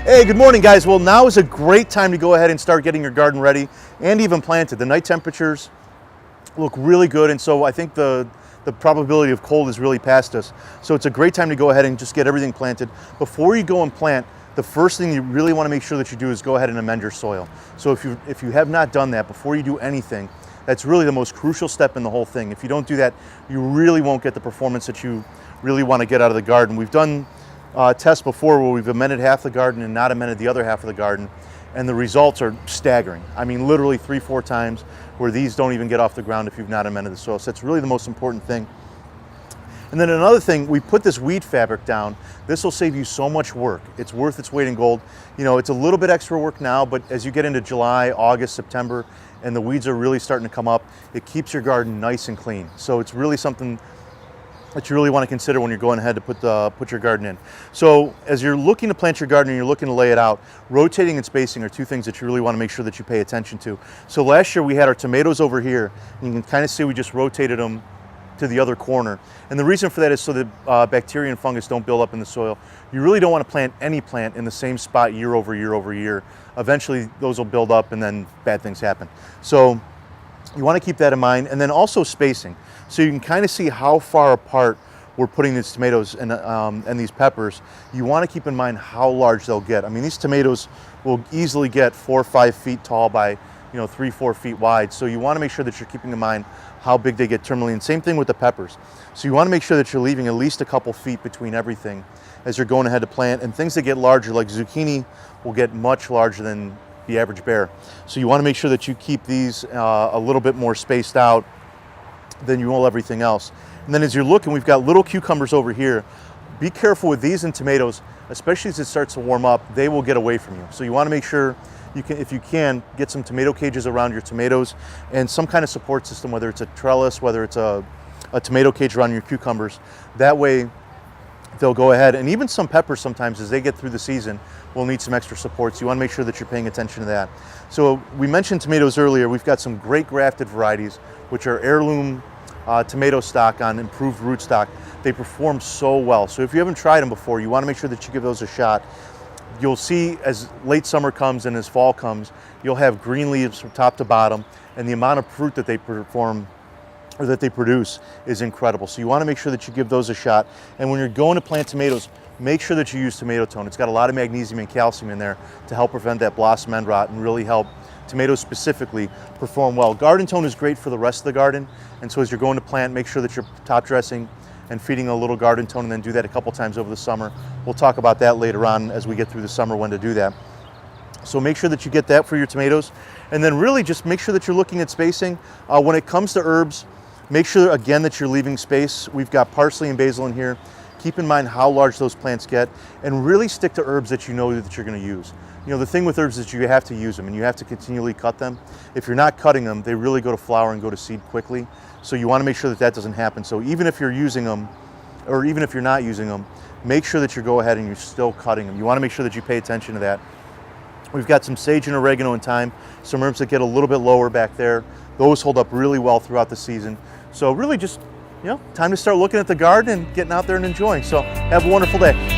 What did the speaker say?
Hey, good morning, guys. Well, now is a great time to go ahead and start getting your garden ready and even planted. The night temperatures look really good, and so I think the probability of cold is really past us. So it's a great time to go ahead and just get everything planted. Before you go and plant, the first thing you really want to make sure that you do is go ahead and amend your soil. So if you have not done that before you do anything, that's really the most crucial step in the whole thing. If you don't do that, you really won't get the performance that you really want to get out of the garden. We've done tests before where we've amended half the garden and not amended the other half of the garden, and the results are staggering. I mean, literally 3-4 times where these don't even get off the ground if you've not amended the soil. So that's really the most important thing. And then another thing, we put this weed fabric down. This will save you so much work. It's worth its weight in gold. You know, it's a little bit extra work now, but as you get into July, August, September, and the weeds are really starting to come up, it keeps your garden nice and clean. So it's really something that you really want to consider when you're going ahead to put your garden in. So as you're looking to plant your garden and you're looking to lay it out, rotating and spacing are two things that you really want to make sure that you pay attention to. So last year we had our tomatoes over here, and you can kind of see we just rotated them to the other corner. And the reason for that is so that bacteria and fungus don't build up in the soil. You really don't want to plant any plant in the same spot year over year over year. Eventually those will build up and then bad things happen. So you want to keep that in mind, and then also spacing. So you can kind of see how far apart we're putting these tomatoes and these peppers. You want to keep in mind how large they'll get. I mean, these tomatoes will easily get 4 or 5 feet tall by 3-4 feet wide. So you want to make sure that you're keeping in mind how big they get terminally, and same thing with the peppers. So you want to make sure that you're leaving at least a couple feet between everything as you're going ahead to plant. And things that get larger, like zucchini, will get much larger than the average bear. So you want to make sure that you keep these a little bit more spaced out than you will everything else. And then as you're looking, we've got little cucumbers over here. Be careful with these and tomatoes, especially as it starts to warm up, they will get away from you. So you want to make sure you can, if you can, get some tomato cages around your tomatoes and some kind of support system, whether it's a trellis, whether it's a tomato cage around your cucumbers. That way they'll go ahead, and even some peppers sometimes as they get through the season will need some extra support. So you want to make sure that you're paying attention to that. So we mentioned tomatoes earlier. We've got some great grafted varieties, which are heirloom tomato stock on improved rootstock. They perform so well. So if you haven't tried them before, you want to make sure that you give those a shot. You'll see as late summer comes and as fall comes, you'll have green leaves from top to bottom, and the amount of fruit that they produce is incredible. So you want to make sure that you give those a shot. And when you're going to plant tomatoes, make sure that you use tomato tone. It's got a lot of magnesium and calcium in there to help prevent that blossom end rot and really help tomatoes specifically perform well. Garden tone is great for the rest of the garden, and so as you're going to plant, make sure that you're top dressing and feeding a little garden tone, and then do that a couple times over the summer. We'll talk about that later on as we get through the summer, when to do that. So make sure that you get that for your tomatoes, and then really just make sure that you're looking at spacing. When it comes to herbs, make sure again that you're leaving space. We've got parsley and basil in here. Keep in mind how large those plants get, and really stick to herbs that you know that you're going to use. The thing with herbs is you have to use them, and you have to continually cut them. If you're not cutting them, they really go to flower and go to seed quickly. So you want to make sure that that doesn't happen. So even if you're using them, or even if you're not using them, make sure that you go ahead and you're still cutting them. You want to make sure that you pay attention to that. We've got some sage and oregano and thyme, some herbs that get a little bit lower back there. Those hold up really well throughout the season. So really just, time to start looking at the garden and getting out there and enjoying. So have a wonderful day.